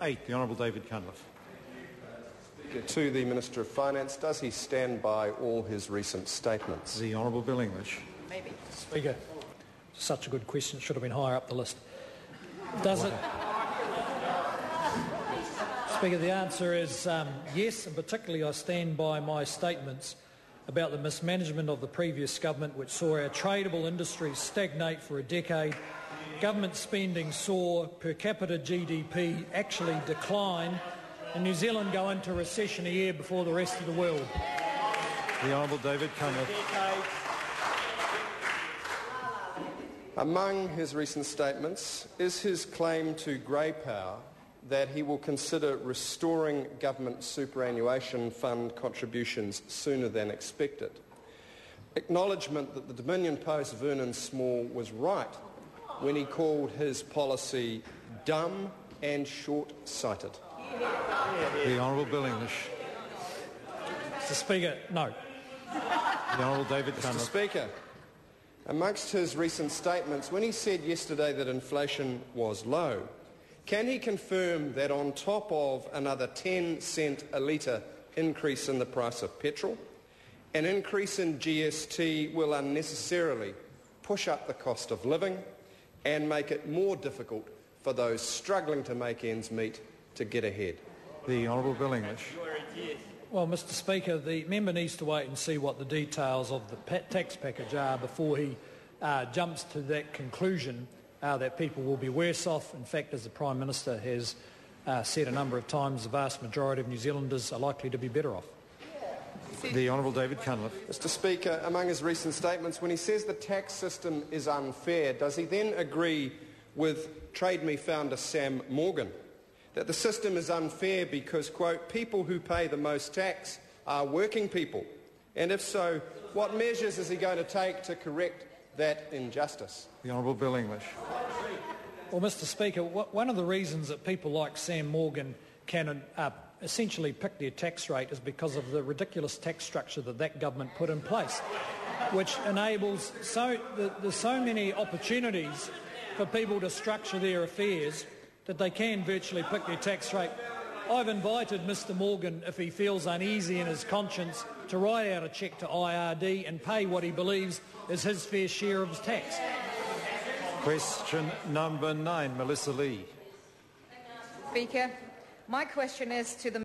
8. The Honourable David Cunliffe. To the Minister of Finance, does he stand by all his recent statements? The Honourable Bill English. Maybe. Speaker, such a good question. It should have been higher up the list. Does it? Speaker, the answer is yes, and particularly I stand by my statements about the mismanagement of the previous government, which saw our tradable industries stagnate for a decade. Government spending saw per capita GDP actually decline, and New Zealand go into recession a year before the rest of the world. The Honourable David Cunliffe. Among his recent statements is his claim to grey power that he will consider restoring government superannuation fund contributions sooner than expected. Acknowledgement that the Dominion Post Vernon Small was right when he called his policy dumb and short-sighted. The Honourable Bill English. Mr. Speaker, no. The Honourable David Mr. Cunliffe. Speaker, amongst his recent statements, when he said yesterday that inflation was low, can he confirm that on top of another 10 cent a litre increase in the price of petrol, an increase in GST will unnecessarily push up the cost of living and make it more difficult for those struggling to make ends meet to get ahead? The Honourable Bill English. Well, Mr. Speaker, the member needs to wait and see what the details of the tax package are before he jumps to that conclusion that people will be worse off. In fact, as the Prime Minister has said a number of times, the vast majority of New Zealanders are likely to be better off. The Honourable David Cunliffe. Mr. Speaker, among his recent statements, when he says the tax system is unfair, does he then agree with Trade Me founder Sam Morgan that the system is unfair because, quote, people who pay the most tax are working people? And if so, what measures is he going to take to correct that injustice? The Honourable Bill English. Well, Mr. Speaker, one of the reasons that people like Sam Morgan can essentially pick their tax rate is because of the ridiculous tax structure that government put in place, which enables there's so many opportunities for people to structure their affairs that they can virtually pick their tax rate. I've invited Mr. Morgan, if he feels uneasy in his conscience, to write out a cheque to IRD and pay what he believes is his fair share of his tax. Question number 9, Melissa Lee. Speaker, my question is to the